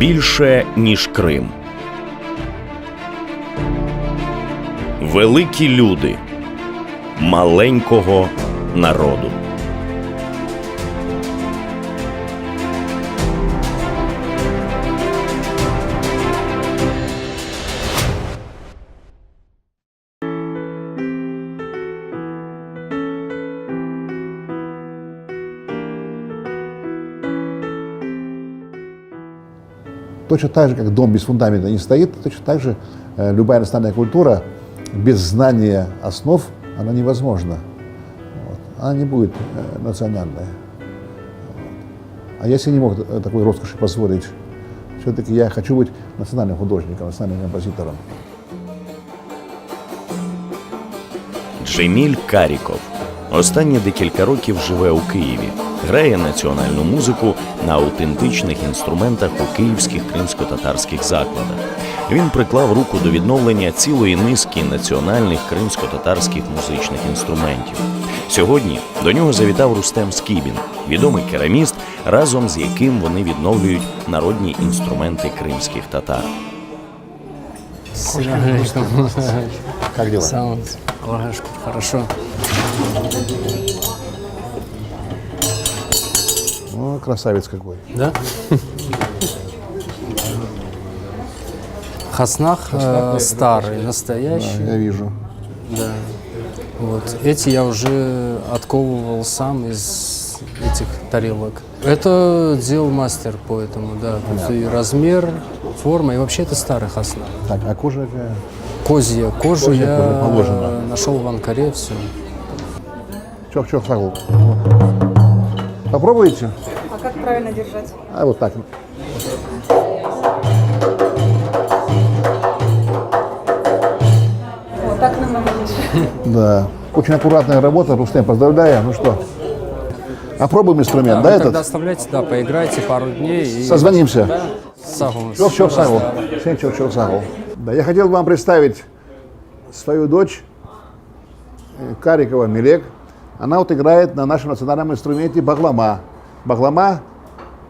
Більше, ніж Крим. Великі люди маленького народу. Точно так же, как дом без фундамента не стоит, точно так же любая национальная культура без знания основ, она невозможна. Вот. Она не будет национальная. Вот. А я себе не мог такой роскоши позволить. Все-таки я хочу быть национальным художником, национальным композитором. Джеміль Каріков останні декілька років живе у Києві. Грає національну музику на аутентичних інструментах у київських кримсько-татарських закладах. Він приклав руку до відновлення цілої низки національних кримсько-татарських музичних інструментів. Сьогодні до нього завітав Рустем Скібін, відомий кераміст, разом з яким вони відновлюють народні інструменти кримських татар. Как дела? Саунд, хорошо. О, красавец какой. Да? Хаснах старый, настоящий. Да, я вижу. Да. Вот. Эти я уже отковывал сам из этих тарелок. Это делал мастер по этому, да. Тут и размер, форма, и вообще это старый хаснах. Так, а кожа какая? Козья. Кожу Козья я кожа положена. нашел в Анкаре, все. Чох, сагул. Попробуйте? А как правильно держать? А вот так. Вот так намного лучше. Да. Очень аккуратная работа, Рустем, поздравляю. Ну что, опробуем инструмент, да, Вы этот? тогда оставляйте, да, поиграйте пару дней. И... Созвонимся. Да, сагул. Чох, сагул. Чох, сагул. Да, я хотел вам представить свою дочь Карикова Мелек. Она вот играет на нашем национальном инструменте баглама. Баглама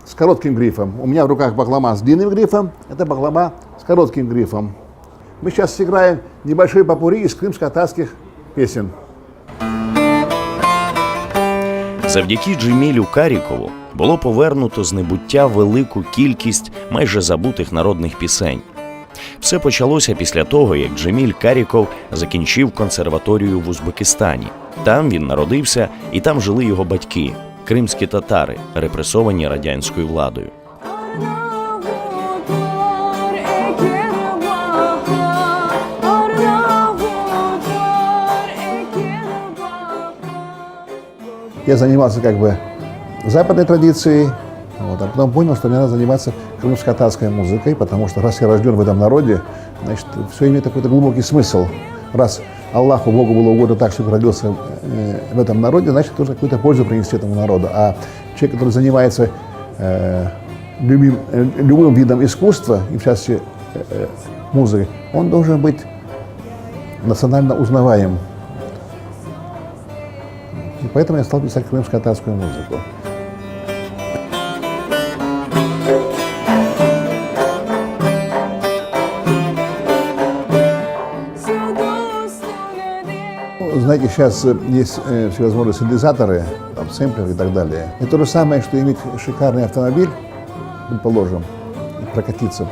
с коротким грифом. У меня в руках баглама с длинным грифом, это баглама с коротким грифом. Мы сейчас сыграем небольшой попурри из крымско-татарских песен. Завдяки Джемілю Карікову було повернуто з небуття велику кількість майже забутих народних пісень. Все почалося після того, як Джеміль Каріков закінчив консерваторію в Узбекистані. Там він народився і там жили його батьки – кримські татари, репресовані радянською владою. Я занимался как бы западной традицией, вот, а потом понял, что мне надо заниматься крымско-татарской музыкой, потому что раз я рожден в этом народе, значит, все имеет какой-то глубокий смысл. Раз Аллаху, Богу было угодно так, чтобы родился в этом народе, значит, нужно какую-то пользу принести этому народу. А человек, который занимается любым видом искусства, и в частности музыкой, он должен быть национально узнаваем. И поэтому я стал писать крымско-татарскую музыку. Знаете, сейчас есть всевозможные синтезаторы, там, сэмплеры и так далее. И то же самое, что иметь шикарный автомобиль, предположим, и прокатиться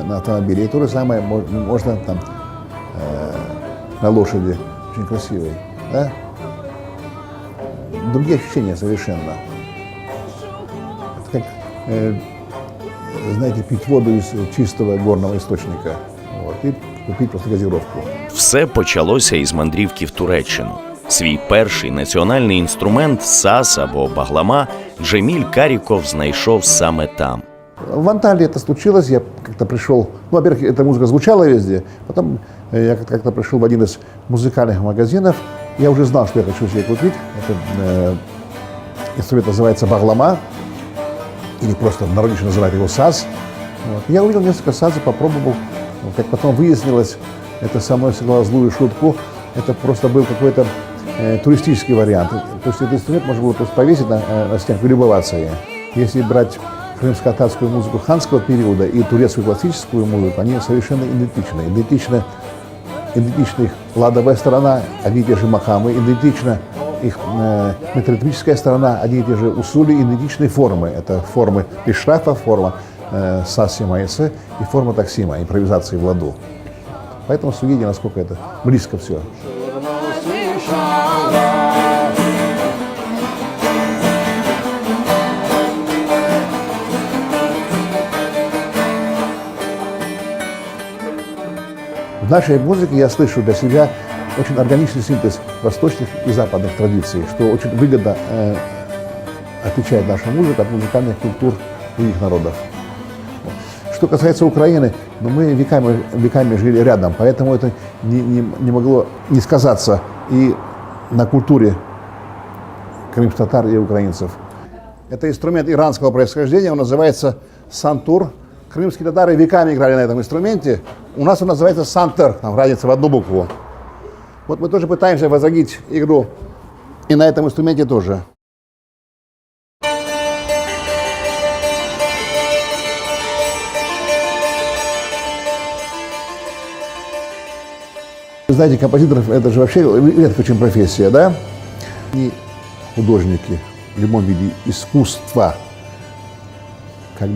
на автомобиле. И то же самое можно там на лошади, очень красивой. Да? Другие ощущения совершенно. Это как, знаете, пить воду из чистого горного источника. Вот, и купить просто газировку. Все почалося із мандрівки в Туреччину. Свій перший національний інструмент – саз або баглама Джеміль Каріков знайшов саме там. В Анталии это случилось, я как-то пришел, ну, во-первых, эта музыка звучала везде, потом я как-то пришел в один из музыкальных магазинов, я уже знал, что я хочу себе купить. Это инструмент называется баглама, или просто в народе еще называют его саз. Вот. Я увидел несколько сазов, попробовал, как потом выяснилось, это со мной сыграло злую шутку, это просто был какой-то туристический вариант. То есть этот инструмент можно было просто повесить на стенку и любоваться им. Если брать крымско-татарскую музыку ханского периода и турецкую классическую музыку, они совершенно идентичны. Идентична их ладовая сторона, одни и те же махамы, идентична их метроритмическая сторона, одни и те же усули, идентичные формы. Это формы пишрафа, форма сасима и форма таксима, импровизации в ладу. Поэтому видите, насколько это близко все. В нашей музыке я слышу для себя очень органичный синтез восточных и западных традиций, что очень выгодно отличает нашу музыку от музыкальных культур других народов. Что касается Украины, мы веками жили рядом, поэтому это не могло не сказаться и на культуре крымско-татар и украинцев. Это инструмент иранского происхождения, он называется сантур. Крымские татары веками играли на этом инструменте. У нас он называется сантер, там разница в одну букву. Вот мы тоже пытаемся возродить игру и на этом инструменте тоже. Вы знаете, композиторов это же вообще редкая очень профессия, да? И художники в любом виде искусства как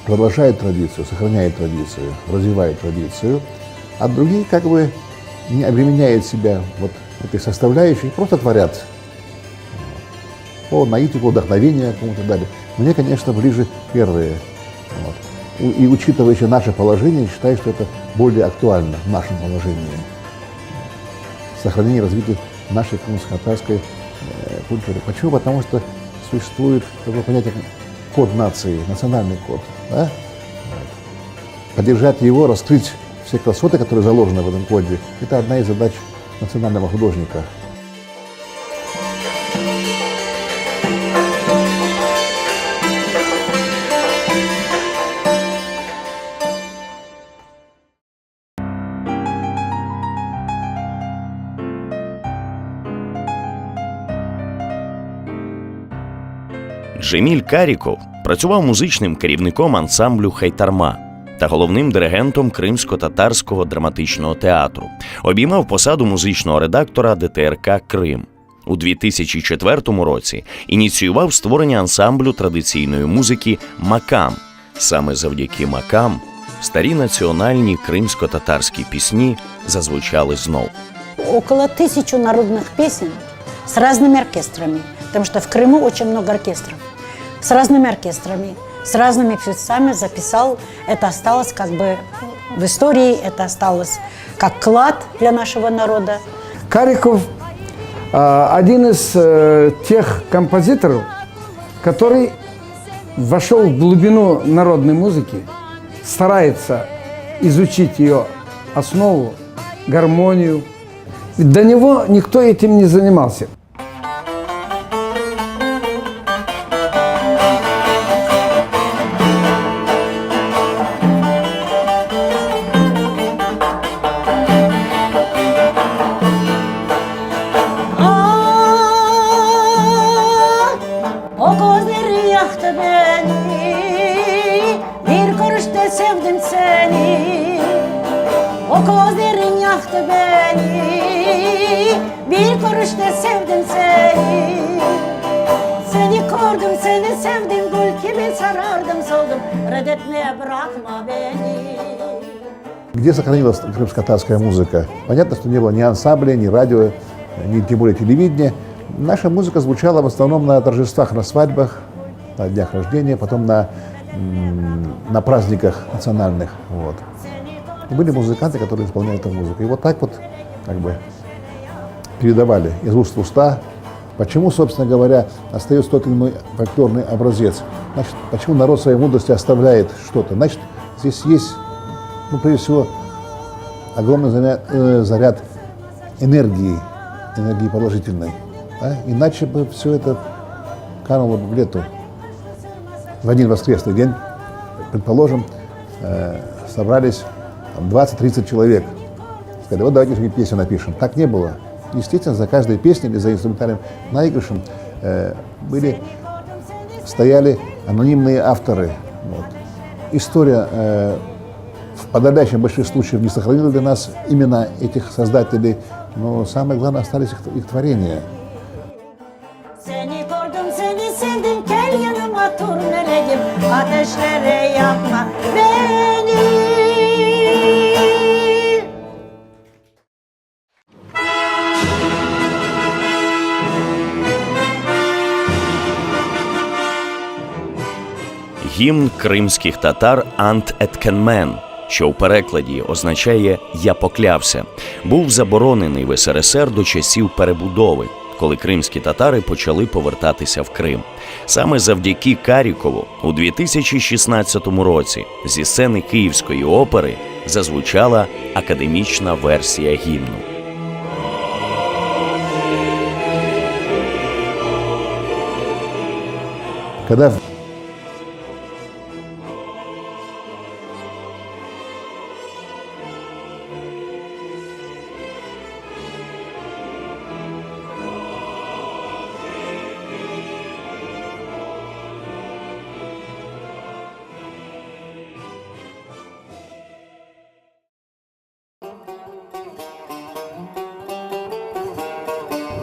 продолжают традицию, сохраняют традицию, развивают традицию, а другие как бы не обременяют себя вот этой составляющей, просто творят по наитию, по вдохновению кому-то далее. Мне, конечно, ближе первые. Вот. И учитывая еще наше положение, считаю, что это более актуально в нашем положении. Сохранение и развитие нашей крымско-татарской культуры. Почему? Потому что существует такое понятие код нации, национальный код. Да? Вот. Поддержать его, раскрыть все красоты, которые заложены в этом коде, это одна из задач национального художника. Джеміль Каріков працював музичним керівником ансамблю «Хайтарма» та головним диригентом Кримсько-татарського драматичного театру. Обіймав посаду музичного редактора ДТРК «Крим». У 2004 році ініціював створення ансамблю традиційної музики «Макам». Саме завдяки «Макам» старі національні кримсько-татарські пісні зазвучали знов. Около 1000 народных песен с разными оркестрами, потому что в Крыму очень много оркестров, с разными оркестрами, с разными певцами записал. Это осталось как бы в истории, это осталось как клад для нашего народа. Кариков один из тех композиторов, который вошел в глубину народной музыки, старается изучить ее основу, гармонию. До него никто этим не занимался. O gözleri yaktı beni, bir görüşte sevdim seni. O gözlerin yaktı beni, bir görüşte sevdim seni. Seni gördüm, seni sevdim, gül gibi sarardım, soldum. Reddetmeye bırakma beni. Где сохранилась крымско-татарская музыка? Понятно, что не было ни ансамбля, ни радио, ни тем более телевидения. Наша музыка звучала в основном на торжествах, на свадьбах, на днях рождения, потом на праздниках национальных. Вот. И были музыканты, которые исполняли эту музыку. И вот так вот как бы передавали из уст в уста. Почему, собственно говоря, остается тот или иной фольклорный образец? Значит, почему народ своей мудрости оставляет что-то? Значит, здесь есть, прежде всего, огромный заряд энергии положительной. Да? Иначе бы все это кануло бы в лету. В один воскресный день, предположим, собрались 20-30 человек. Сказали, вот давайте же песню напишем. Так не было. Естественно, за каждой песней или за инструментальным наигрышем стояли анонимные авторы. Вот. История в подавляющем большинстве случаев не сохранила для нас имена этих создателей, но самое главное, остались их творения. Seni gördüm, seni sevdim, gel yanıma tur meleğim, ateşlere yakma beni. Гімн кримських татар «Ант еткенмен», що в перекладі означає «я поклявся», був заборонений в СРСР до часів перебудови, коли кримські татари почали повертатися в Крим. Саме завдяки Карікову у 2016 році зі сцени Київської опери зазвучала академічна версія гімну. Когда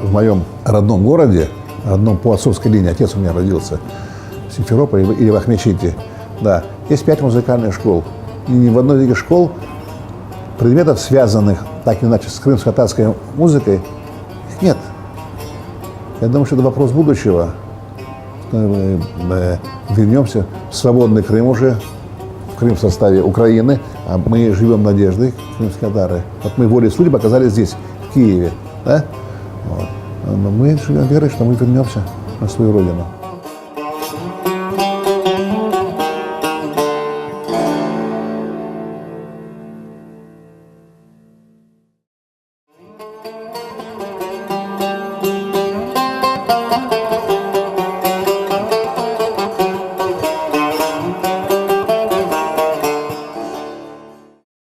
в моем родном городе, родном по отцовской линии, отец у меня родился в Симферополе или в Ахмечите, да, есть 5 музыкальных школ. И ни в одной из этих школ предметов, связанных так или иначе с крымско-татарской музыкой, их нет. Я думаю, что это вопрос будущего. Мы вернемся в свободный Крым уже, в Крым в составе Украины, а мы живем надеждой, крымские татары. Вот мы волей судеб оказались здесь, в Киеве, да? Вот. Но мы живем верой, что мы вернемся на свою родину.